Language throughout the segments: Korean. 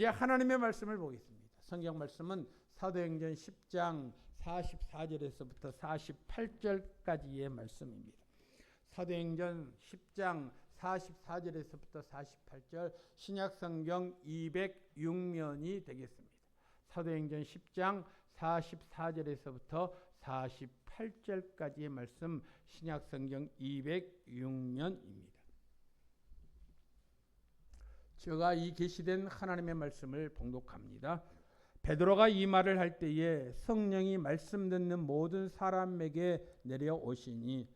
이제 하나님의 말씀을 보겠습니다. 성경 말씀은 사도행전 10장 44절에서부터 48절까지의 말씀입니다. 사도행전 10장 44절에서부터 48절, 신약성경 206면이 되겠습니다. 사도행전 10장 44절에서부터 48절까지의 말씀, 신약성경 206면입니다. 제가 이 계시된 하나님의 말씀을 봉독합니다. 베드로가 이 말을 할 때에 성령이 말씀 듣는 모든 사람에게 내려오시니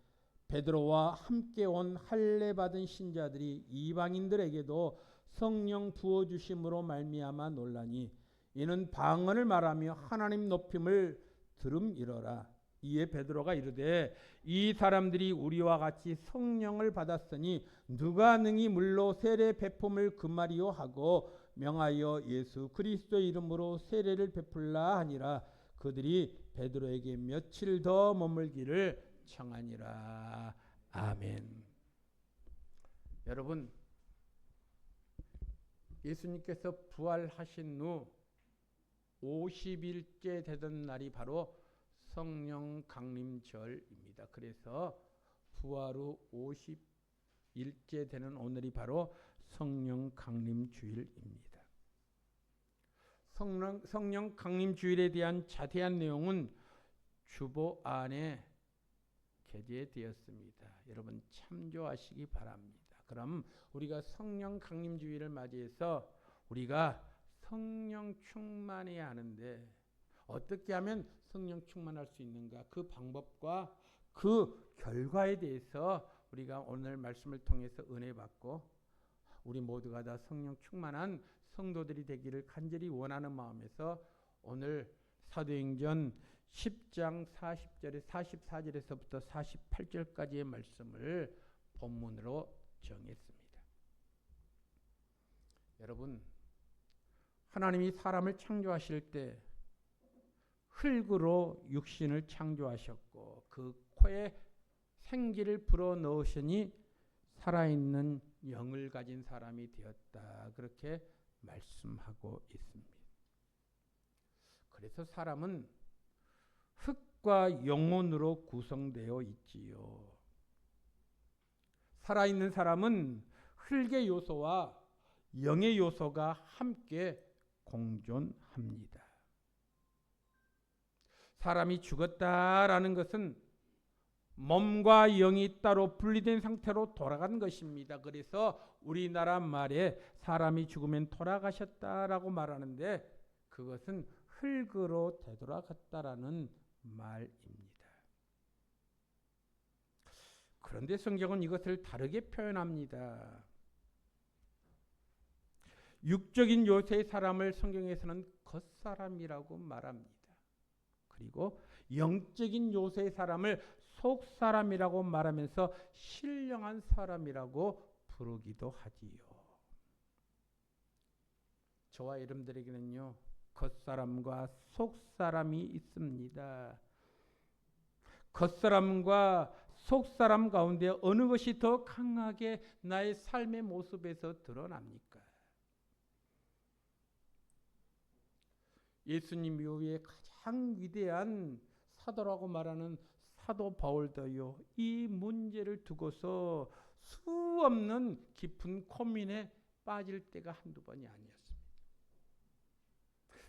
베드로와 함께 온 할례 받은 신자들이 이방인들에게도 성령 부어 주심으로 말미암아 놀라니 이는 방언을 말하며 하나님 높임을 들음이러라. 이에 베드로가 이르되 이 사람들이 우리와 같이 성령을 받았으니 누가 능히 물로 세례 베품을 금하리요 하고 명하여 예수 그리스도의 이름으로 세례를 베풀라 하니라. 그들이 베드로에게 며칠 더 머물기를 청하니라. 아멘. 여러분, 예수님께서 부활하신 후 50일째 되던 날이 바로 성령 강림절입니다. 그래서 부활 후 50일째 되는 오늘이 바로 성령 강림주일입니다. 성령 강림주일에 대한 자세한 내용은 주보 안에 게재되었습니다. 여러분 참조하시기 바랍니다. 그럼 우리가 성령 강림주일을 맞이해서 우리가 성령 충만해야 하는데 어떻게 하면 성령 충만할 수 있는가? 그 방법과 그 결과에 대해서 우리가 오늘 말씀을 통해서 은혜 받고 우리 모두가 다 성령 충만한 성도들이 되기를 간절히 원하는 마음에서 오늘 사도행전 10장 44절에서부터 48절까지의 말씀을 본문으로 정했습니다. 여러분, 하나님이 사람을 창조하실 때 흙으로 육신을 창조하셨고 그 코에 생기를 불어넣으시니 살아있는 영을 가진 사람이 되었다. 그렇게 말씀하고 있습니다. 그래서 사람은 흙과 영혼으로 구성되어 있지요. 살아있는 사람은 흙의 요소와 영의 요소가 함께 공존합니다. 사람이 죽었다라는 것은 몸과 영이 따로 분리된 상태로 돌아간 것입니다. 그래서 우리나라 말에 사람이 죽으면 돌아가셨다라고 말하는데 그것은 흙으로 되돌아갔다라는 말입니다. 그런데 성경은 이것을 다르게 표현합니다. 육적인 요새의 사람을 성경에서는 겉사람이라고 말합니다. 그리고 영적인 요새의 사람을 속사람이라고 말하면서 신령한 사람이라고 부르기도 하지요. 저와 여러분들에게는요, 겉사람과 속사람이 있습니다. 겉사람과 속사람 가운데 어느 것이 더 강하게 나의 삶의 모습에서 드러납니까? 예수님 이후에 가장 위대한 사도라고 말하는 사도 바울도요, 이 문제를 두고서 수없는 깊은 고민에 빠질 때가 한두 번이 아니었습니다.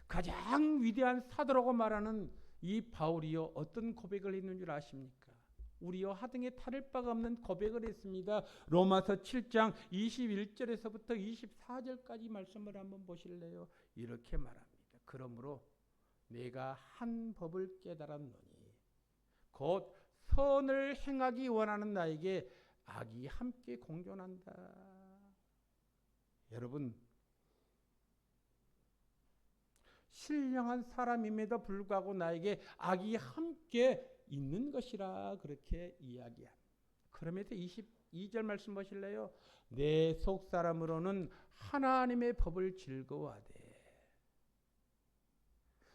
가장 위대한 사도라고 말하는 이 바울이요, 어떤 고백을 했는 줄 아십니까? 우리요 하등에 탈을 바가 없는 고백을 했습니다. 로마서 7장 21절에서부터 24절까지 말씀을 한번 보실래요? 이렇게 말합니다. 그러므로 내가 한 법을 깨달았노니 곧 선을 행하기 원하는 나에게 악이 함께 공존한다. 여러분, 신령한 사람임에도 불구하고 나에게 악이 함께 있는 것이라 그렇게 이야기합니다. 그러면서 22절 말씀 보실래요? 내 속사람으로는 하나님의 법을 즐거워하되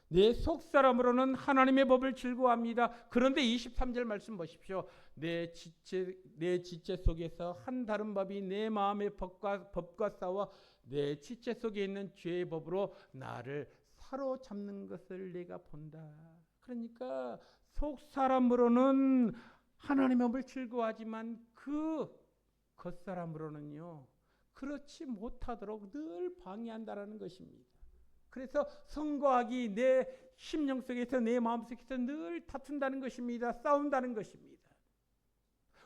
내 속사람으로는 하나님의 법을 즐거워합니다. 그런데 23절 말씀 보십시오. 내 지체 속에서 한 다른 법이 내 마음의 법과 싸워 내 지체 속에 있는 죄의 법으로 나를 사로잡는 것을 내가 본다. 그러니까 속 사람으로는 하나님의 법을 즐거워하지만 그 겉사람으로는요 그렇지 못하도록 늘 방해한다라는 것입니다. 그래서 선거하기 내 심령 속에서 내 마음 속에서 늘 다툰다는 것입니다. 싸운다는 것입니다.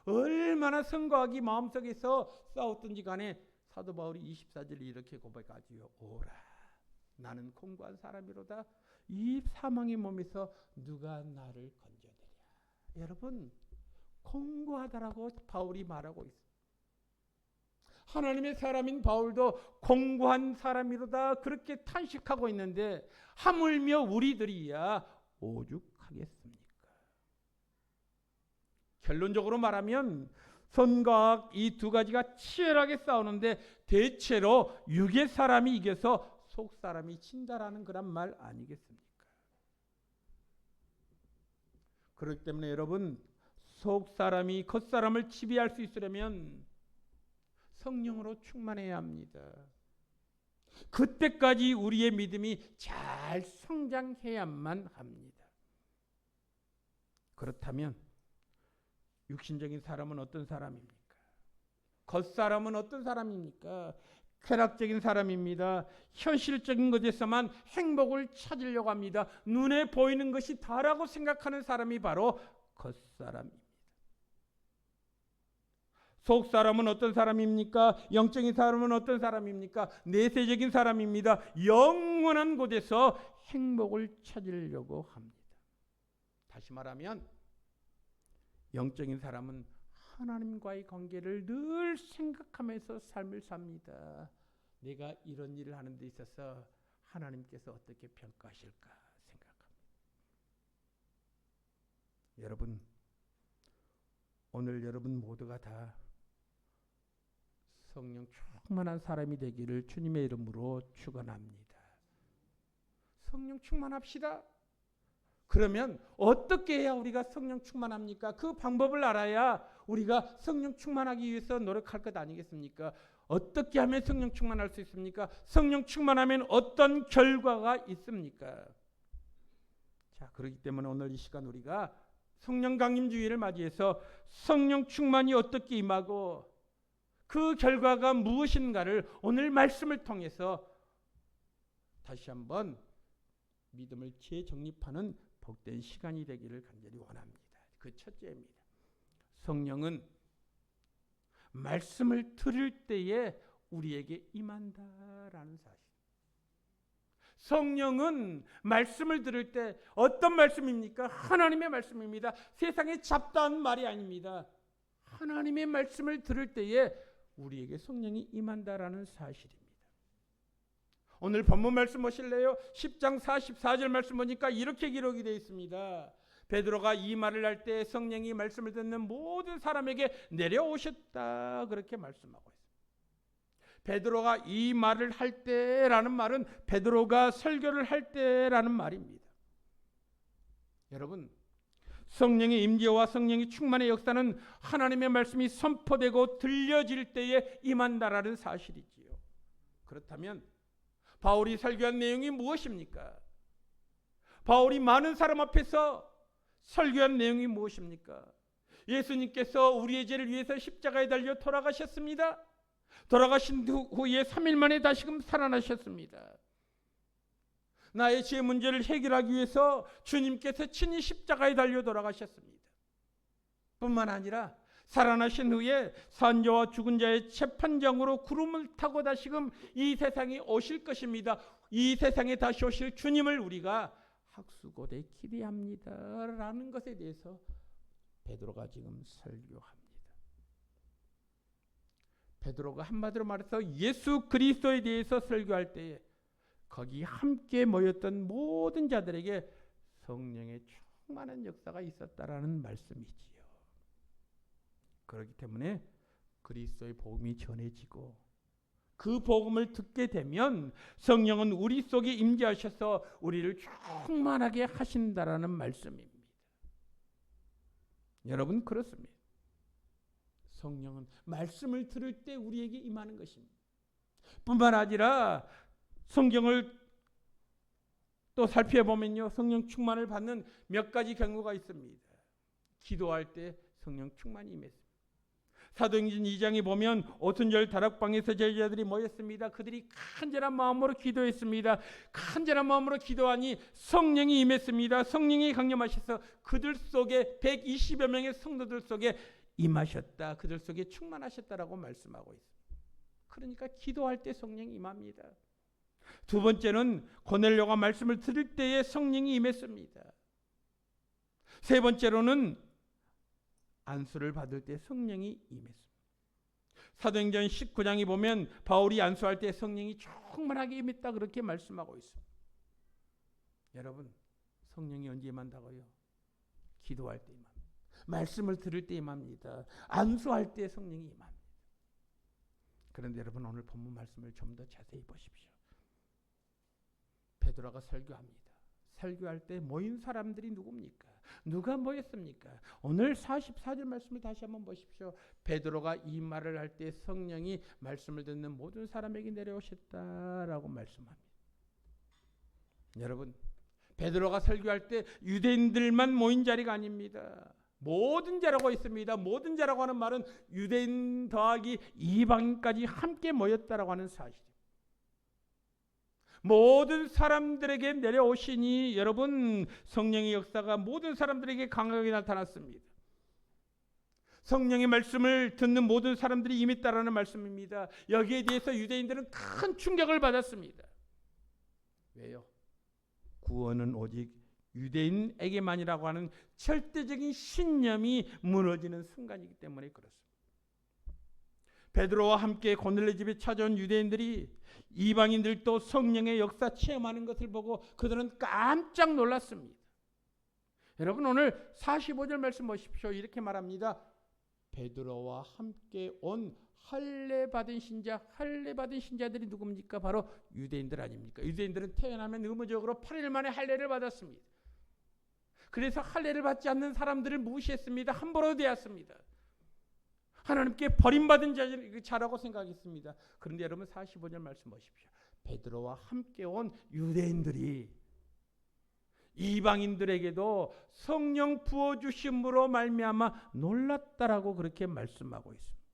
얼마나 선거하기 마음속에서 싸웠든지 간에 사도 바울이 24절에 이렇게 고백하지요. 오라 나는 공고한 사람이로다. 이 사망의 몸에서 누가 나를 건져내랴. 여러분 공고하다라고 바울이 말하고 있습니다. 하나님의 사람인 바울도 공고한 사람이로다 그렇게 탄식하고 있는데 하물며 우리들이야 오죽하겠습니까? 결론적으로 말하면 선과 악 이 두 가지가 치열하게 싸우는데 대체로 육의 사람이 이겨서 속 사람이 진다라는 그런 말 아니겠습니까? 그렇기 때문에 여러분 속 사람이 겉 사람을 지배할 수 있으려면 성령으로 충만해야 합니다. 그때까지 우리의 믿음이 잘 성장해야만 합니다. 그렇다면 육신적인 사람은 어떤 사람입니까? 겉사람은 어떤 사람입니까? 쾌락적인 사람입니다. 현실적인 것에서만 행복을 찾으려고 합니다. 눈에 보이는 것이 다라고 생각하는 사람이 바로 겉사람입니다. 속 사람은 어떤 사람입니까? 영적인 사람은 어떤 사람입니까? 내세적인 사람입니다. 영원한 곳에서 행복을 찾으려고 합니다. 다시 말하면 영적인 사람은 하나님과의 관계를 늘 생각하면서 삶을 삽니다. 내가 이런 일을 하는 데 있어서 하나님께서 어떻게 평가하실까 생각합니다. 여러분, 오늘 여러분 모두가 다 성령 충만한 사람이 되기를 주님의 이름으로 축원합니다. 성령 충만합시다. 그러면 어떻게 해야 우리가 성령 충만합니까? 그 방법을 알아야 우리가 성령 충만하기 위해서 노력할 것 아니겠습니까? 어떻게 하면 성령 충만할 수 있습니까? 성령 충만하면 어떤 결과가 있습니까? 자, 그렇기 때문에 오늘 이 시간 우리가 성령 강림 주일을 맞이해서 성령 충만이 어떻게 임하고 그 결과가 무엇인가를 오늘 말씀을 통해서 다시 한번 믿음을 재정립하는 복된 시간이 되기를 간절히 원합니다. 그 첫째입니다. 성령은 말씀을 들을 때에 우리에게 임한다라는 사실. 성령은 말씀을 들을 때 어떤 말씀입니까? 하나님의 말씀입니다. 세상에 잡다한 말이 아닙니다. 하나님의 말씀을 들을 때에 우리에게 성령이 임한다라는 사실입니다. 오늘 본문 말씀 보실래요? 10장 44절 말씀 보니까 이렇게 기록이 되어 있습니다. 베드로가 이 말을 할 때 성령이 말씀을 듣는 모든 사람에게 내려오셨다 그렇게 말씀하고 있습니다. 베드로가 이 말을 할 때라는 말은 베드로가 설교를 할 때라는 말입니다. 여러분, 성령의 임재와 성령의 충만의 역사는 하나님의 말씀이 선포되고 들려질 때에 임한다라는 사실이지요. 그렇다면 바울이 설교한 내용이 무엇입니까? 바울이 많은 사람 앞에서 설교한 내용이 무엇입니까? 예수님께서 우리의 죄를 위해서 십자가에 달려 돌아가셨습니다. 돌아가신 후에 3일 만에 다시금 살아나셨습니다. 나의 죄 문제를 해결하기 위해서 주님께서 친히 십자가에 달려 돌아가셨습니다. 뿐만 아니라 살아나신 후에 산자와 죽은 자의 재판장으로 구름을 타고 다시금 이 세상에 오실 것입니다. 이 세상에 다시 오실 주님을 우리가 학수고대 기대합니다 라는 것에 대해서 베드로가 지금 설교합니다. 베드로가 한마디로 말해서 예수 그리스도에 대해서 설교할 때에 거기 함께 모였던 모든 자들에게 성령의 충만한 역사가 있었다라는 말씀이지요. 그렇기 때문에 그리스도의 복음이 전해지고 그 복음을 듣게 되면 성령은 우리 속에 임재하셔서 우리를 충만하게 하신다라는 말씀입니다. 여러분 그렇습니다. 성령은 말씀을 들을 때 우리에게 임하는 것입니다. 뿐만 아니라 성경을 또 살펴보면요, 성령 충만을 받는 몇 가지 경우가 있습니다. 기도할 때 성령 충만이 임했습니다. 사도행전 2장에 보면 오순절 다락방에서 제자들이 모였습니다. 그들이 간절한 마음으로 기도했습니다. 간절한 마음으로 기도하니 성령이 임했습니다. 성령이 강림하셔서 그들 속에 120여 명의 성도들 속에 임하셨다. 그들 속에 충만하셨다라고 말씀하고 있습니다. 그러니까 기도할 때 성령이 임합니다. 두 번째는 고넬료가 말씀을 들을 때에 성령이 임했습니다. 세 번째로는 안수를 받을 때 성령이 임했습니다. 사도행전 19장에 보면 바울이 안수할 때 성령이 충만하게 임했다 그렇게 말씀하고 있습니다. 여러분, 성령이 언제 임한다고요? 기도할 때 임합니다. 말씀을 들을 때 임합니다. 안수할 때 성령이 임합니다. 그런데 여러분, 오늘 본문 말씀을 좀 더 자세히 보십시오. 베드로가 설교합니다. 설교할 때 모인 사람들이 누굽니까? 누가 모였습니까? 오늘 44절 말씀을 다시 한번 보십시오. 베드로가 이 말을 할 때 성령이 말씀을 듣는 모든 사람에게 내려오셨다라고 말씀합니다. 여러분, 베드로가 설교할 때 유대인들만 모인 자리가 아닙니다. 모든 자라고 있습니다. 모든 자라고 하는 말은 유대인 더하기 이방인까지 함께 모였다라고 하는 사실입니다. 모든 사람들에게 내려오시니 여러분, 성령의 역사가 모든 사람들에게 강하게 나타났습니다. 성령의 말씀을 듣는 모든 사람들이 임했다라는 말씀입니다. 여기에 대해서 유대인들은 큰 충격을 받았습니다. 왜요? 구원은 오직 유대인에게만이라고 하는 절대적인 신념이 무너지는 순간이기 때문에 그렇습니다. 베드로와 함께 고넬료 집에 찾아온 유대인들이 이방인들도 성령의 역사 체험하는 것을 보고 그들은 깜짝 놀랐습니다. 여러분, 오늘 45절 말씀 보십시오. 이렇게 말합니다. 베드로와 함께 온 할례 받은 신자들이 누굽니까? 바로 유대인들 아닙니까? 유대인들은 태어나면 의무적으로 8일 만에 할례를 받았습니다. 그래서 할례를 받지 않는 사람들을 무시했습니다. 함부로 대했습니다. 하나님께 버림받은 자라고 생각했습니다. 그런데 여러분, 45절 말씀 보십시오. 베드로와 함께 온 유대인들이 이방인들에게도 성령 부어주심으로 말미암아 놀랐다라고 그렇게 말씀하고 있습니다.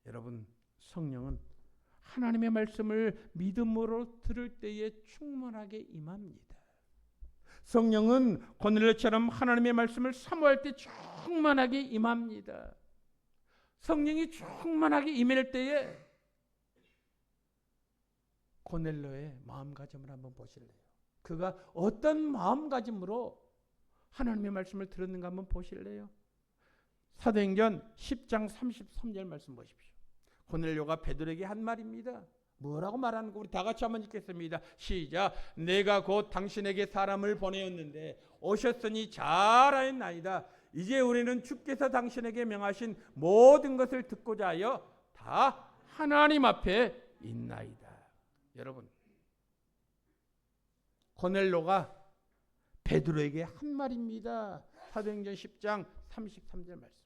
여러분, 성령은 하나님의 말씀을 믿음으로 들을 때에 충만하게 임합니다. 성령은 고넬료처럼 하나님의 말씀을 사모할 때 충만하게 임합니다. 성령이 충만하게 임할 때에 고넬료의 마음가짐을 한번 보실래요? 그가 어떤 마음가짐으로 하나님의 말씀을 들었는가 한번 보실래요? 사도행전 10장 33절 말씀 보십시오. 고넬료가 베드로에게 한 말입니다. 뭐라고 말하는 거 우리 다 같이 한번 읽겠습니다. 시작. 내가 곧 당신에게 사람을 보내었는데 오셨으니 잘하였나이다. 이제 우리는 주께서 당신에게 명하신 모든 것을 듣고자 하여 다 하나님 앞에 있나이다. 여러분, 고넬료가 베드로에게 한 말입니다. 사도행전 10장 33절 말씀.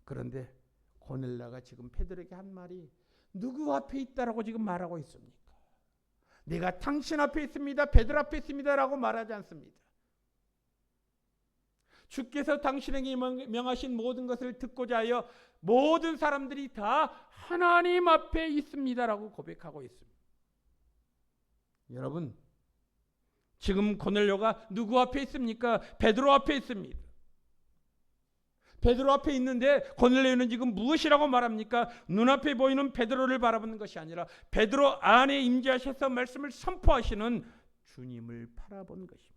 그런데 고넬료가 지금 베드로에게 한 말이 누구 앞에 있다라고 지금 말하고 있습니까? 내가 당신 앞에 있습니다. 베드로 앞에 있습니다라고 말하지 않습니다. 주께서 당신에게 명하신 모든 것을 듣고자 하여 모든 사람들이 다 하나님 앞에 있습니다라고 고백하고 있습니다. 여러분, 지금 고넬료가 누구 앞에 있습니까? 베드로 앞에 있습니다. 베드로 앞에 있는데 고넬료는 지금 무엇이라고 말합니까? 눈앞에 보이는 베드로를 바라보는 것이 아니라 베드로 안에 임재하셔서 말씀을 선포하시는 주님을 바라본 것입니다.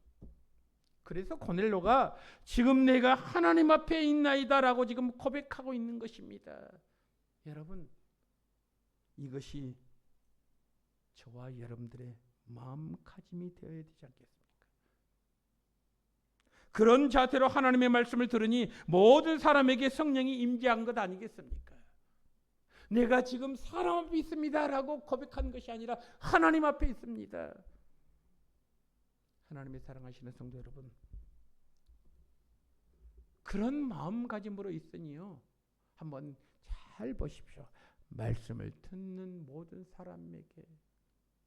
그래서 고넬료가 지금 내가 하나님 앞에 있나이다라고 지금 고백하고 있는 것입니다. 여러분, 이것이 저와 여러분들의 마음가짐이 되어야 되지 않겠습니까? 그런 자세로 하나님의 말씀을 들으니 모든 사람에게 성령이 임재한 것 아니겠습니까? 내가 지금 사람 앞에 있습니다라고 고백한 것이 아니라 하나님 앞에 있습니다. 하나님의 사랑하시는 성도 여러분, 그런 마음가짐으로 있으니요, 한번 잘 보십시오. 말씀을 듣는 모든 사람에게,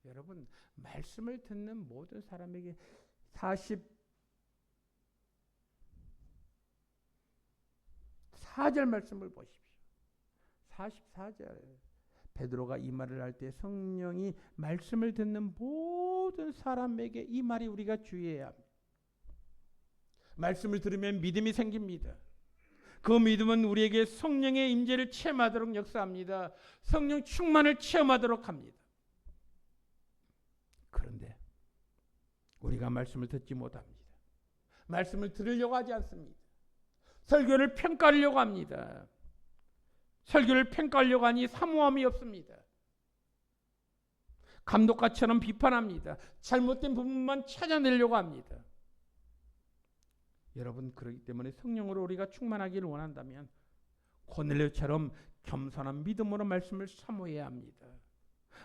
여러분 말씀을 듣는 모든 사람에게 44절 말씀을 보십시오. 44절 베드로가 이 말을 할 때 성령이 말씀을 듣는 모든 사람에게, 이 말이 우리가 주의해야 합니다. 말씀을 들으면 믿음이 생깁니다. 그 믿음은 우리에게 성령의 임재를 체험하도록 역사합니다. 성령 충만을 체험하도록 합니다. 그런데 우리가 말씀을 듣지 못합니다. 말씀을 들으려고 하지 않습니다. 설교를 평가하려고 합니다. 설교를 평가하려고 하니 사모함이 없습니다. 감독관처럼 비판합니다. 잘못된 부분만 찾아내려고 합니다. 여러분, 그렇기 때문에 성령으로 우리가 충만하기를 원한다면 고넬료처럼 겸손한 믿음으로 말씀을 사모해야 합니다.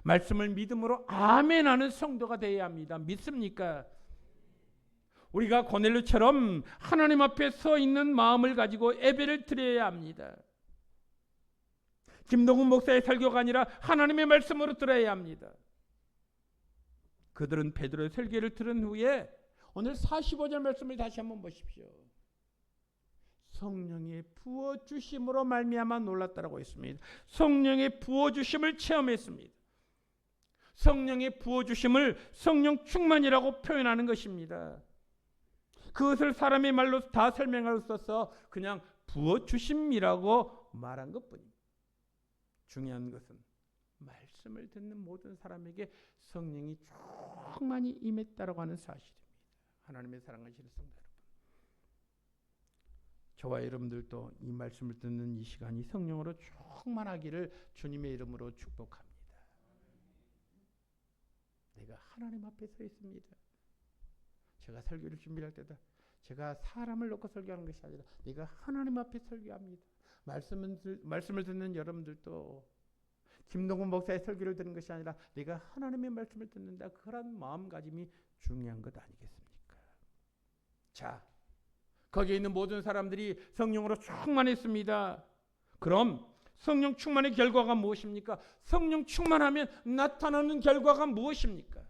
말씀을 믿음으로 아멘하는 성도가 되어야 합니다. 믿습니까? 우리가 고넬료처럼 하나님 앞에 서 있는 마음을 가지고 예배를 드려야 합니다. 김동훈 목사의 설교가 아니라 하나님의 말씀으로 들어야 합니다. 그들은 베드로의 설교를 들은 후에 오늘 45절 말씀을 다시 한번 보십시오. 성령의 부어주심으로 말미암아 놀랐다라고 했습니다. 성령의 부어주심을 체험했습니다. 성령의 부어주심을 성령 충만이라고 표현하는 것입니다. 그것을 사람의 말로 다 설명할 수 없어서 그냥 부어주심이라고 말한 것뿐입니다. 중요한 것은 말씀을 듣는 모든 사람에게 성령이 충만히 임했다라고 하는 사실입니다. 하나님의 사랑하시는 성도 여러분, 저와 여러분들도 이 말씀을 듣는 이 시간이 성령으로 충만하기를 주님의 이름으로 축복합니다. 내가 하나님 앞에 서 있습니다. 제가 설교를 준비할 때도 제가 사람을 놓고 설교하는 것이 아니라 내가 하나님 앞에 설교합니다. 말씀을 듣는 여러분들도 김동훈 목사의 설교를 듣는 것이 아니라 내가 하나님의 말씀을 듣는다, 그런 마음가짐이 중요한 것 아니겠습니까? 자, 거기에 있는 모든 사람들이 성령으로 충만했습니다. 그럼 성령 충만의 결과가 무엇입니까? 성령 충만하면 나타나는 결과가 무엇입니까?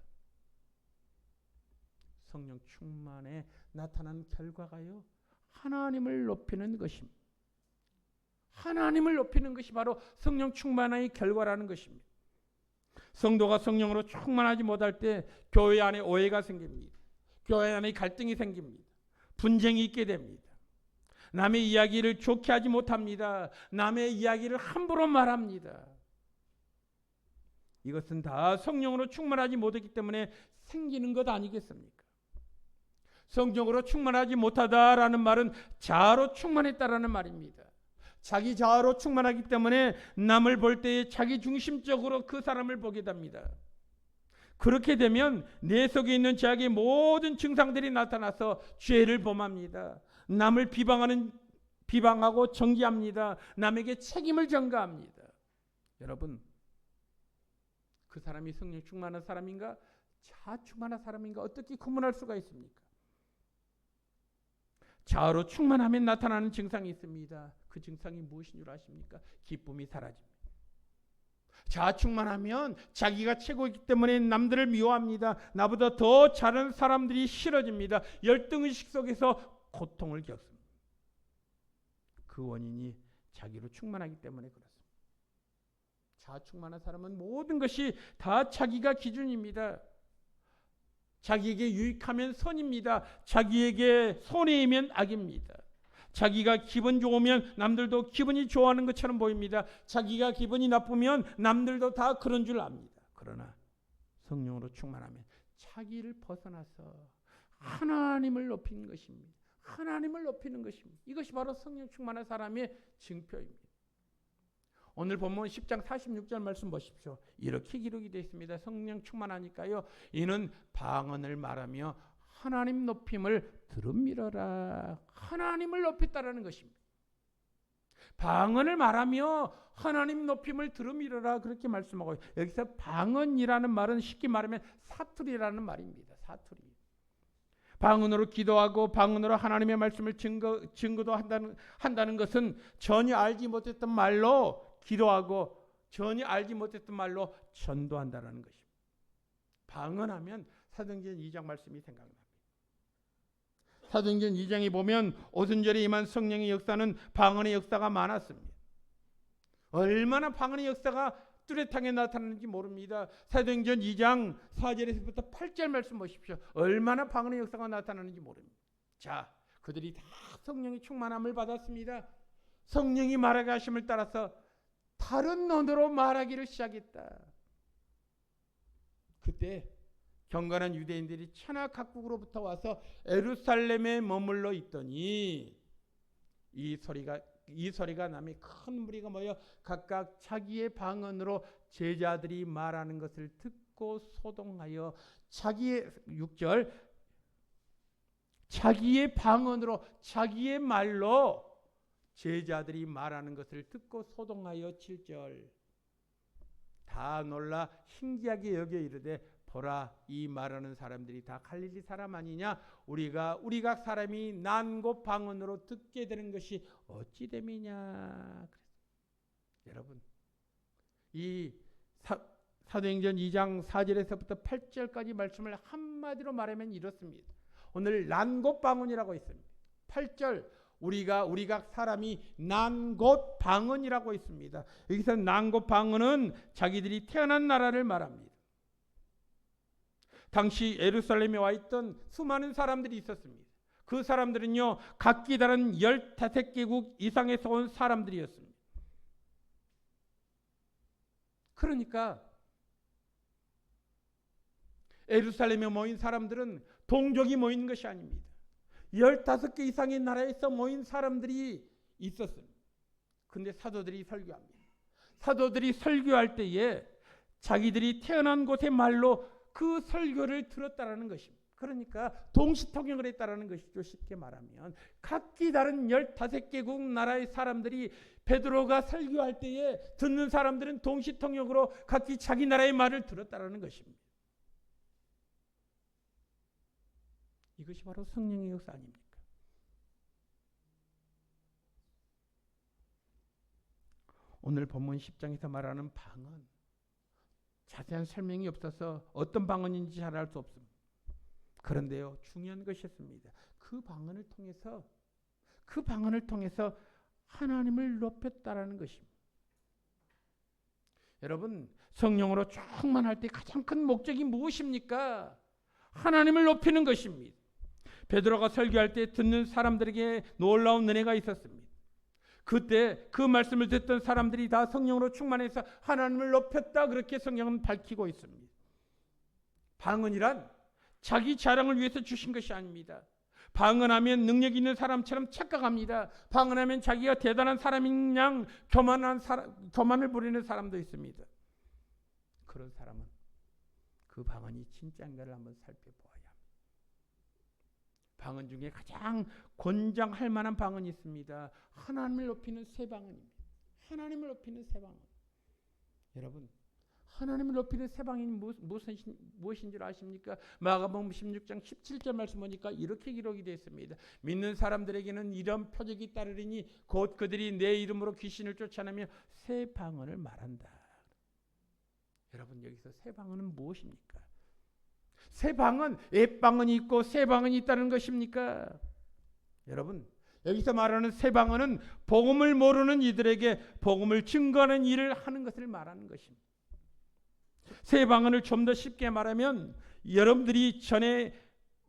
성령 충만에 나타나는 결과가요, 하나님을 높이는 것입니다. 하나님을 높이는 것이 바로 성령 충만의 결과라는 것입니다. 성도가 성령으로 충만하지 못할 때 교회 안에 오해가 생깁니다. 교회 안에 갈등이 생깁니다. 분쟁이 있게 됩니다. 남의 이야기를 좋게 하지 못합니다. 남의 이야기를 함부로 말합니다. 이것은 다 성령으로 충만하지 못했기 때문에 생기는 것 아니겠습니까? 성령으로 충만하지 못하다라는 말은 자아로 충만했다라는 말입니다. 자기 자아로 충만하기 때문에 남을 볼 때에 자기 중심적으로 그 사람을 보게 됩니다. 그렇게 되면 내 속에 있는 죄악의 모든 증상들이 나타나서 죄를 범합니다. 남을 비방하고 정죄합니다. 남에게 책임을 전가합니다. 여러분, 그 사람이 성령 충만한 사람인가 자아 충만한 사람인가 어떻게 구분할 수가 있습니까? 자아로 충만하면 나타나는 증상이 있습니다. 그 증상이 무엇인 줄 아십니까? 기쁨이 사라집니다. 자아 충만하면 자기가 최고이기 때문에 남들을 미워합니다. 나보다 더 잘하는 사람들이 싫어집니다. 열등의식 속에서 고통을 겪습니다. 그 원인이 자기로 충만하기 때문에 그렇습니다. 자아 충만한 사람은 모든 것이 다 자기가 기준입니다. 자기에게 유익하면 선입니다. 자기에게 손해이면 악입니다. 자기가 기분 좋으면 남들도 기분이 좋아하는 것처럼 보입니다. 자기가 기분이 나쁘면 남들도 다 그런 줄 압니다. 그러나 성령으로 충만하면 자기를 벗어나서 하나님을 높이는 것입니다. 하나님을 높이는 것입니다. 이것이 바로 성령 충만한 사람의 증표입니다. 오늘 본문 10장 46절 말씀 보십시오. 이렇게 기록이 되어 있습니다. 성령 충만하니까요, 이는 방언을 말하며 하나님 높임을 들음이러라. 하나님을 높였다라는 것입니다. 방언을 말하며 하나님 높임을 들음이러라, 그렇게 말씀하고, 여기서 방언이라는 말은 쉽게 말하면 사투리라는 말입니다. 사투리. 방언으로 기도하고 방언으로 하나님의 말씀을 증거도 한다는 것은 전혀 알지 못했던 말로 기도하고 전혀 알지 못했던 말로 전도한다라는 것입니다. 방언하면 사도행전 2장 말씀이 생각납니다. 사도행전 2장에 보면 오순절에 임한 성령의 역사는 방언의 역사가 많았습니다. 얼마나 방언의 역사가 뚜렷하게 나타나는지 모릅니다. 사도행전 2장 4절에서부터 8절 말씀 보십시오. 얼마나 방언의 역사가 나타나는지 모릅니다. 자, 그들이 다 성령의 충만함을 받았습니다. 성령이 말하게 하심을 따라서 다른 언어로 말하기를 시작했다. 그때 경건한 유대인들이 천하 각국으로부터 와서 예루살렘에 머물러 있더니 이 소리가 나며 큰 무리가 모여 각각 자기의 방언으로 제자들이 말하는 것을 듣고 소동하여 자기의 6절 자기의 방언으로 자기의 말로 제자들이 말하는 것을 듣고 소동하여 7절 다 놀라 신기하게 여겨 이르되 보라 이 말하는 사람들이 다 갈릴리 사람 아니냐 우리가 각 사람이 난곳 방언으로 듣게 되는 것이 어찌 됨이냐. 여러분 이 사도행전 2장 4절에서부터 8절까지 말씀을 한마디로 말하면 이렇습니다. 오늘 난곳 방언이라고 있습니다. 8절 우리가 각 사람이 난곳 방언이라고 있습니다. 여기서 난곳 방언은 자기들이 태어난 나라를 말합니다. 당시 예루살렘에 와 있던 수많은 사람들이 있었습니다. 그 사람들은요 각기 다른 15개국 이상에서 온 사람들이었습니다. 그러니까 예루살렘에 모인 사람들은 동족이 모인 것이 아닙니다. 15개 이상의 나라에서 모인 사람들이 있었습니다. 그런데 사도들이 설교합니다. 사도들이 설교할 때에 자기들이 태어난 곳의 말로 그 설교를 들었다라는 것입니다. 그러니까 동시통역을 했다라는 것이죠. 쉽게 말하면 각기 다른 15개국 나라의 사람들이 베드로가 설교할 때에 듣는 사람들은 동시통역으로 각기 자기 나라의 말을 들었다라는 것입니다. 이것이 바로 성령의 역사 아닙니까? 오늘 본문 10장에서 말하는 방언 자세한 설명이 없어서 어떤 방언인지 잘 알 수 없습니다. 그런데요 중요한 것이었습니다. 그 방언을 통해서 하나님을 높였다라는 것입니다. 여러분 성령으로 충만할 때 가장 큰 목적이 무엇입니까? 하나님을 높이는 것입니다. 베드로가 설교할 때 듣는 사람들에게 놀라운 은혜가 있었습니다. 그때 그 말씀을 듣던 사람들이 다 성령으로 충만해서 하나님을 높였다 그렇게 성경은 밝히고 있습니다. 방언이란 자기 자랑을 위해서 주신 것이 아닙니다. 방언하면 능력 있는 사람처럼 착각합니다. 방언하면 자기가 대단한 사람인 양 교만을 부리는 사람도 있습니다. 그런 사람은 그 방언이 진짜인가를 한번 살펴보아야 합니다. 방언 중에 가장 권장할 만한 방언이 있습니다. 하나님을 높이는 새 방언입니다. 하나님을 높이는 새 방언. 여러분 하나님을 높이는 새 방언이 무엇인 줄 아십니까? 마가복음 16장 17절 말씀 보니까 이렇게 기록이 되어 있습니다. 믿는 사람들에게는 이런 표적이 따르리니 곧 그들이 내 이름으로 귀신을 쫓아내며 새 방언을 말한다. 여러분 여기서 새 방언은 무엇입니까? 새 방언, 옛 방언이 있고 새 방언이 있다는 것입니까? 여러분 여기서 말하는 새 방언은 복음을 모르는 이들에게 복음을 증거하는 일을 하는 것을 말하는 것입니다. 새 방언을 좀 더 쉽게 말하면 여러분들이 전에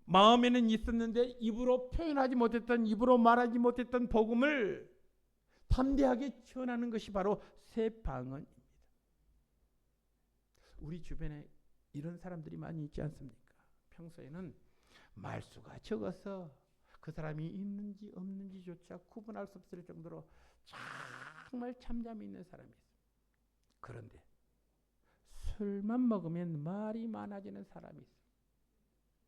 마음에는 있었는데 입으로 표현하지 못했던 입으로 말하지 못했던 복음을 담대하게 전하는 것이 바로 새 방언입니다. 우리 주변에 이런 사람들이 많이 있지 않습니까? 평소에는 말수가 적어서 그 사람이 있는지 없는지조차 구분할 수 없을 정도로 정말 잠잠히 있는 사람이 있어요. 그런데 술만 먹으면 말이 많아지는 사람이 있어요.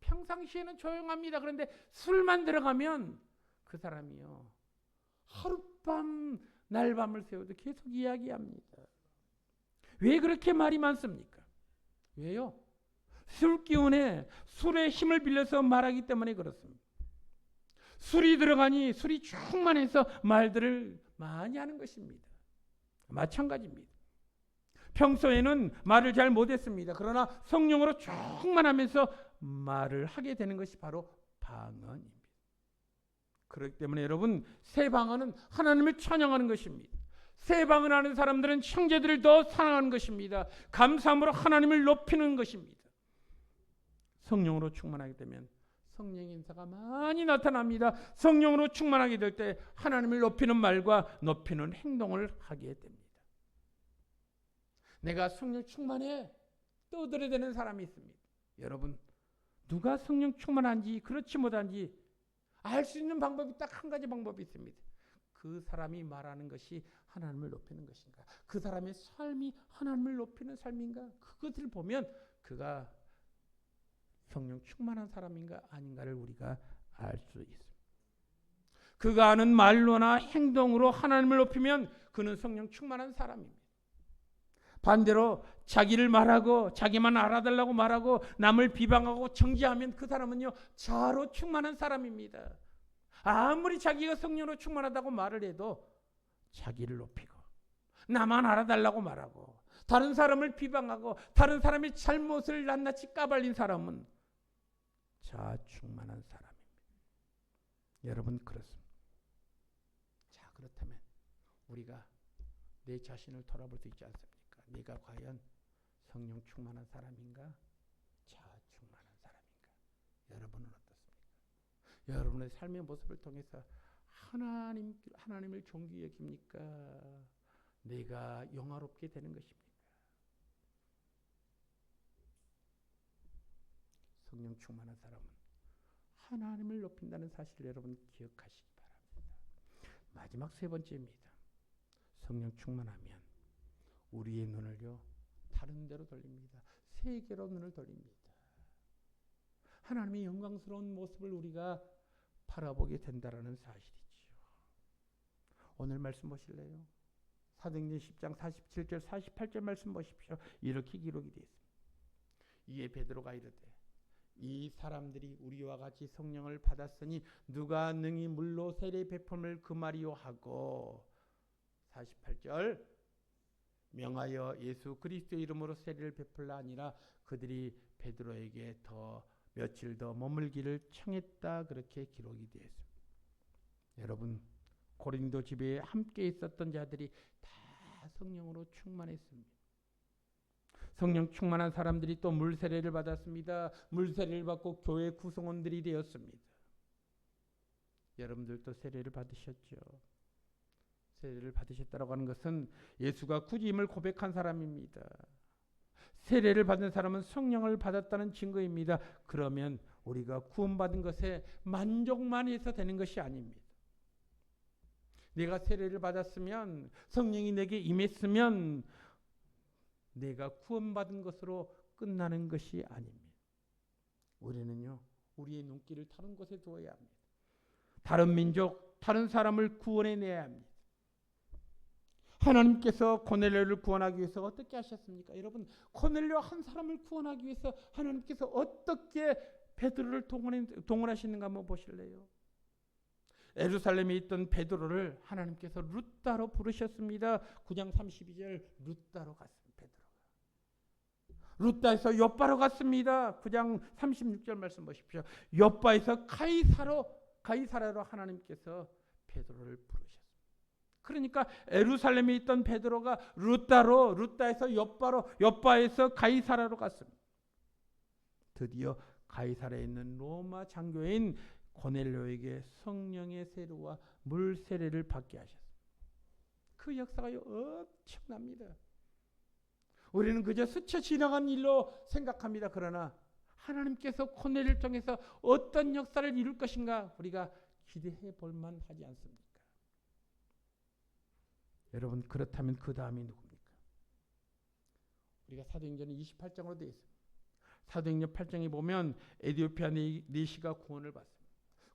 평상시에는 조용합니다. 그런데 술만 들어가면 그 사람이요 하룻밤 날밤을 새워도 계속 이야기합니다. 왜 그렇게 말이 많습니까? 왜요? 술 기운에 술의 힘을 빌려서 말하기 때문에 그렇습니다. 술이 들어가니 술이 충만해서 말들을 많이 하는 것입니다. 마찬가지입니다. 평소에는 말을 잘 못했습니다. 그러나 성령으로 충만하면서 말을 하게 되는 것이 바로 방언입니다. 그렇기 때문에 여러분, 새 방언은 하나님을 찬양하는 것입니다. 새 방언하는 사람들은 형제들을 더 사랑하는 것입니다. 감사함으로 하나님을 높이는 것입니다. 성령으로 충만하게 되면 성령의 인사가 많이 나타납니다. 성령으로 충만하게 될 때 하나님을 높이는 말과 높이는 행동을 하게 됩니다. 내가 성령 충만해 떠들어야 되는 사람이 있습니다. 여러분, 누가 성령 충만한지 그렇지 못한지 알 수 있는 방법이 딱 한 가지 방법이 있습니다. 그 사람이 말하는 것이 하나님을 높이는 것인가? 그 사람의 삶이 하나님을 높이는 삶인가? 그것을 보면 그가 성령 충만한 사람인가 아닌가를 우리가 알 수 있습니다. 그가 하는 말로나 행동으로 하나님을 높이면 그는 성령 충만한 사람입니다. 반대로 자기를 말하고 자기만 알아달라고 말하고 남을 비방하고 정죄하면 그 사람은요, 자아로 충만한 사람입니다. 아무리 자기가 성령으로 충만하다고 말을 해도 자기를 높이고 나만 알아달라고 말하고 다른 사람을 비방하고 다른 사람의 잘못을 낱낱이 까발린 사람은 자아 충만한 사람입니다. 여러분, 그렇습니다. 자, 그렇다면 우리가 내 자신을 돌아볼 수 있지 않습니까? 네가 과연 성령 충만한 사람인가? 자아 충만한 사람인가? 여러분은 어떻습니까? 여러분의 삶의 모습을 통해서 하나님을 존귀히 여깁니까? 내가 영화롭게 되는 것입니까? 성령 충만한 사람은 하나님을 높인다는 사실을 여러분 기억하시기 바랍니다. 마지막 세 번째입니다. 성령 충만하면 우리의 눈을요, 다른 데로 돌립니다. 세계로 눈을 돌립니다. 하나님의 영광스러운 모습을 우리가 바라보게 된다라는 사실이지요. 오늘 말씀 보실래요? 사도행전 10장 47절 48절 말씀 보십시오. 이렇게 기록이 되어 있습니다. 이에 베드로가 이르되 이 사람들이 우리와 같이 성령을 받았으니 누가 능히 물로 세례 베품을 금하리요 하고 48절 명하여 예수 그리스도의 이름으로 세례를 베풀라 하니라. 그들이 베드로에게 더 며칠 더 머물기를 청했다. 그렇게 기록이 되어 있습니다. 여러분, 고린도 집에 함께 있었던 자들이 다 성령으로 충만했습니다. 성령 충만한 사람들이 또 물세례를 받았습니다. 물세례를 받고 교회 구성원들이 되었습니다. 여러분들도 세례를 받으셨죠? 세례를 받으셨다고 하는 것은 예수가 구주임을 고백한 사람입니다. 세례를 받은 사람은 성령을 받았다는 증거입니다. 그러면 우리가 구원받은 것에 만족만 해서 되는 것이 아닙니다. 내가 세례를 받았으면, 성령이 내게 임했으면 내가 구원받은 것으로 끝나는 것이 아닙니다. 우리는요, 우리의 눈길을 다른 곳에 두어야 합니다. 다른 민족, 다른 사람을 구원해내야 합니다. 하나님께서 고넬료를 구원하기 위해서 어떻게 하셨습니까? 여러분, 고넬료 한 사람을 구원하기 위해서 하나님께서 어떻게 베드로를 동원하시는가 한번 보실래요? 예루살렘에 있던 베드로를 하나님께서 룻다로 부르셨습니다. 9장 32절 룻다로 갔습니다. 룻다에서 욥바로 갔습니다. 9장 36절 말씀 보십시오. 욥바에서 가이사라로 하나님께서 베드로를 부르셨습니다. 그러니까 예루살렘에 있던 베드로가 룻다에서 욥바에서 가이사라로 갔습니다. 드디어 가이사라에 있는 로마 장교인 고넬료에게 성령의 세례와 물 세례를 받게 하셨습니다. 그 역사가 엄청납니다. 우리는 그저 스쳐 지나간 일로 생각합니다. 그러나 하나님께서 고넬료를 통해서 어떤 역사를 이룰 것인가 우리가 기대해 볼 만하지 않습니까? 여러분, 그렇다면 그 다음이 누굽니까? 우리가 사도행전 28장으로 되어 있습니다. 사도행전 8장에 보면 에디오피아 네시가 구원을 받습니다.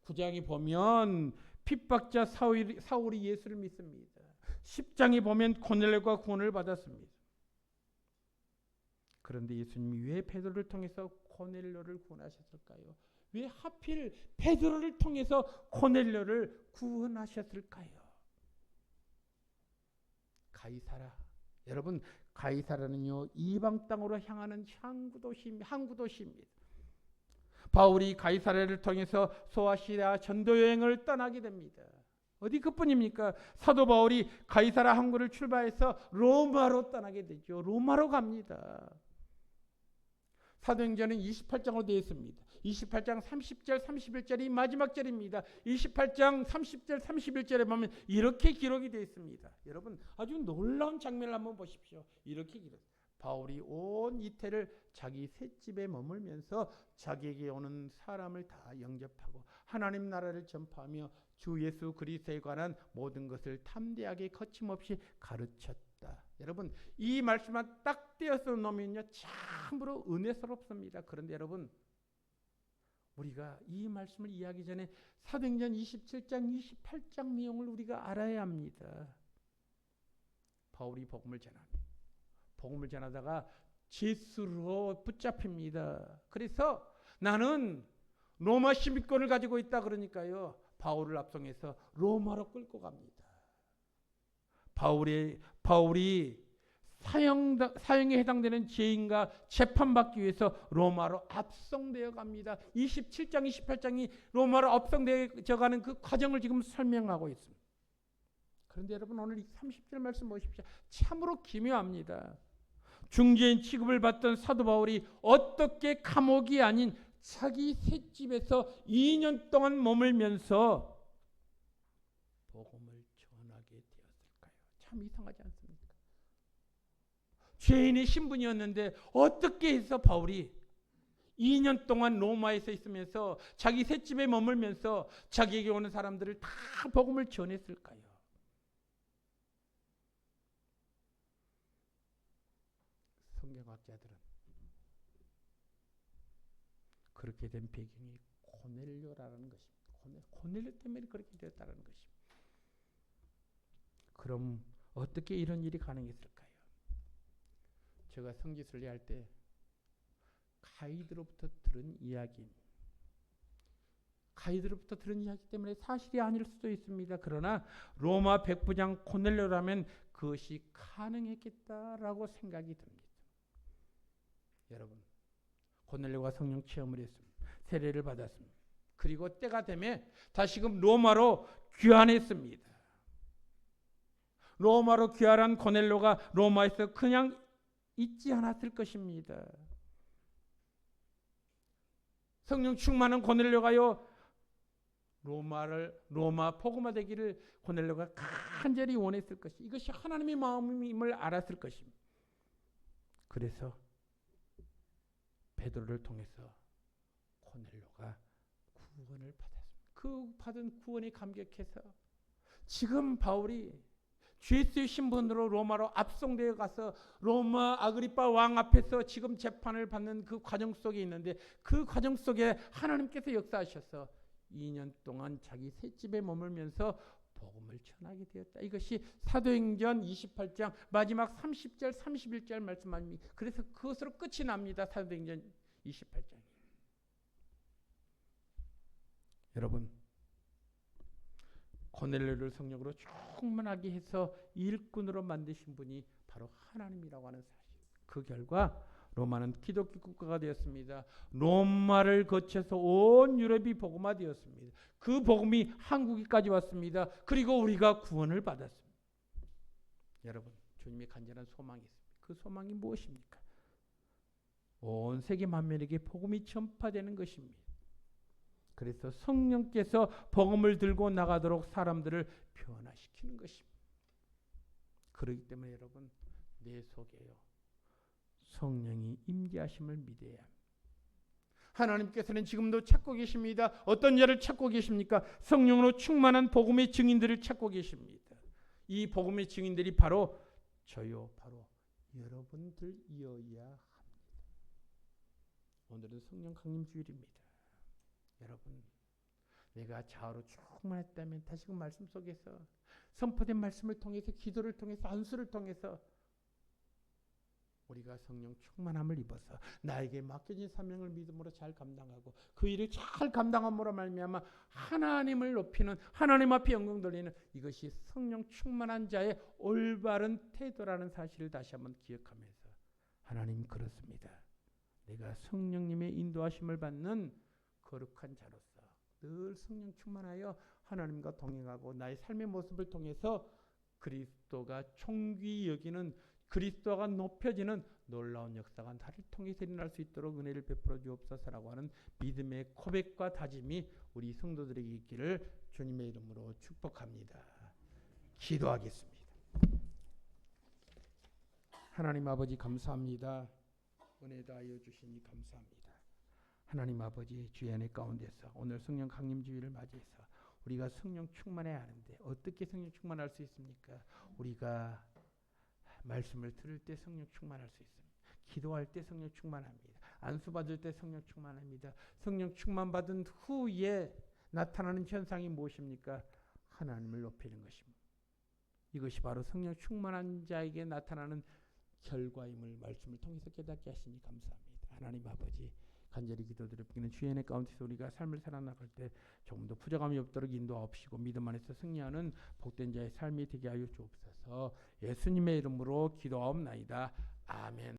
9장에 보면 핍박자 사울이 예수를 믿습니다. 10장에 보면 고넬료가 구원을 받았습니다. 그런데 예수님이 왜 베드로를 통해서 고넬료를 구원하셨을까요? 왜 하필 베드로를 통해서 고넬료를 구원하셨을까요? 가이사라 여러분, 가이사라는요 이방 땅으로 향하는 항구도시입니다. 바울이 가이사랴를 통해서 소아시아 전도 여행을 떠나게 됩니다. 어디 그뿐입니까? 사도 바울이 가이사랴 항구를 출발해서 로마로 떠나게 되죠. 로마로 갑니다. 사도행전은 28장으로 되어 있습니다. 28장 30절 31절이 마지막 절입니다. 28장 30절 31절에 보면 이렇게 기록이 되어 있습니다. 여러분, 아주 놀라운 장면을 한번 보십시오. 이렇게 기록. 바울이 온 이태를 자기 셋집에 머물면서 자기에게 오는 사람을 다 영접하고 하나님 나라를 전파하며 주 예수 그리스도에 관한 모든 것을 탐대하게 거침없이 가르쳤다. 여러분, 이 말씀만 딱 떼어서 놓으면요 참으로 은혜스럽습니다. 그런데 여러분, 우리가 이 말씀을 이해하기 전에 사도행전 27장 28장 내용을 우리가 알아야 합니다. 바울이 복음을 전합니다. 복음을 전하다가 제수로 붙잡힙니다. 그래서 나는 로마 시민권을 가지고 있다 그러니까요, 바울을 압송해서 로마로 끌고 갑니다. 바울이 사형에 해당되는 죄인과 재판받기 위해서 로마로 압송되어 갑니다. 27장 28장이 로마로 압송되어 가는 그 과정을 지금 설명하고 있습니다. 그런데 여러분, 오늘 이 30절 말씀 보십시오. 참으로 기묘합니다. 중재인 취급을 받던 사도 바울이 어떻게 감옥이 아닌 자기 셋집에서 2년 동안 머물면서 복음을 전하게 되었을까요? 참 이상하지 않습니까? 죄인의 신분이었는데 어떻게 해서 바울이 2년 동안 로마에서 있으면서 자기 셋집에 머물면서 자기에게 오는 사람들을 다 복음을 전했을까요? 성경학자들은 그렇게 된 배경이 고넬료라는 것입니다. 고넬료 때문에 그렇게 되었다는 것입니다. 그럼 어떻게 이런 일이 가능했을까요? 제가 성지순례 할 때 가이드로부터 들은 이야기입니다. 가이드로부터 들은 이야기 때문에 사실이 아닐 수도 있습니다. 그러나 로마 백부장 고넬료라면 그것이 가능했겠다라고 생각이 듭니다. 여러분, 고넬료가 성령 체험을 했습니다. 세례를 받았습니다. 그리고 때가 되면 다시금 로마로 귀환했습니다. 로마로 귀환한 고넬료가 로마에서 그냥 있지 않았을 것입니다. 성령 충만한 고넬료가요, 로마 복음화 되기를 고넬료가 간절히 원했을 것이, 이것이 하나님의 마음임을 알았을 것입니다. 그래서 베드로를 통해서 고넬료가 구원을 받았습니다. 그 받은 구원에 감격해서 지금 바울이 죄수의 신분으로 로마로 압송되어 가서 로마 아그리파 왕 앞에서 지금 재판을 받는 그 과정 속에 있는데, 그 과정 속에 하나님께서 역사하셔서 2년 동안 자기 셋집에 머물면서 복음을 전하게 되었다. 이것이 사도행전 28장 마지막 30절 31절 말씀 아닙니까? 그래서 그것으로 끝이 납니다. 사도행전 28장이. 여러분, 고넬료를 성령으로 충만하게 해서 일꾼으로 만드신 분이 바로 하나님이라고 하는 사실. 그 결과 로마는 기독교 국가가 되었습니다. 로마를 거쳐서 온 유럽이 복음화되었습니다. 그 복음이 한국에까지 왔습니다. 그리고 우리가 구원을 받았습니다. 여러분, 주님의 간절한 소망이 있습니다. 그 소망이 무엇입니까? 온 세계 만민에게 복음이 전파되는 것입니다. 그래서 성령께서 복음을 들고 나가도록 사람들을 변화시키는 것입니다. 그렇기 때문에 여러분, 내 속에요, 성령이 임재하심을 믿어야 합니다. 하나님께서는 지금도 찾고 계십니다. 어떤 자를 찾고 계십니까? 성령으로 충만한 복음의 증인들을 찾고 계십니다. 이 복음의 증인들이 바로 저요, 바로 여러분들이어야 합니다. 오늘은 성령 강림 주일입니다. 여러분, 내가 자아로 충만했다면 다시금 말씀 속에서 선포된 말씀을 통해서, 기도를 통해서, 안수를 통해서 우리가 성령 충만함을 입어서 나에게 맡겨진 사명을 믿음으로 잘 감당하고 그 일을 잘 감당함으로 말미암아 하나님을 높이는, 하나님 앞에 영광 돌리는, 이것이 성령 충만한 자의 올바른 태도라는 사실을 다시 한번 기억하면서, 하나님 그렇습니다. 내가 성령님의 인도하심을 받는 거룩한 자로서 늘 성령 충만하여 하나님과 동행하고 나의 삶의 모습을 통해서 그리스도가 총귀 여기는, 그리스도가 높여지는 놀라운 역사가 나를 통해서 일어날 수 있도록 은혜를 베풀어 주옵소서라고 하는 믿음의 고백과 다짐이 우리 성도들에게 있기를 주님의 이름으로 축복합니다. 기도하겠습니다. 하나님 아버지 감사합니다. 은혜 다하여 주시니 감사합니다. 하나님 아버지, 주의 은혜 가운데서 오늘 성령 강림 주일을 맞이해서 우리가 성령 충만해야 하는데 어떻게 성령 충만할 수 있습니까? 우리가 말씀을 들을 때 성령 충만할 수 있습니다. 기도할 때 성령 충만합니다. 안수 받을 때 성령 충만합니다. 성령 충만 받은 후에 나타나는 현상이 무엇입니까? 하나님을 높이는 것입니다. 이것이 바로 성령 충만한 자에게 나타나는 결과임을 말씀을 통해서 깨닫게 하시니 감사합니다. 하나님 아버지, 간절히 기도드리는 주의 은혜 가운데서 우리가 삶을 살아나갈 때 조금 더 부족함이 없도록 인도하옵시고 믿음 안에서 승리하는 복된 자의 삶이 되게 하여 주옵소서. 예수님의 이름으로 기도하옵나이다. 아멘.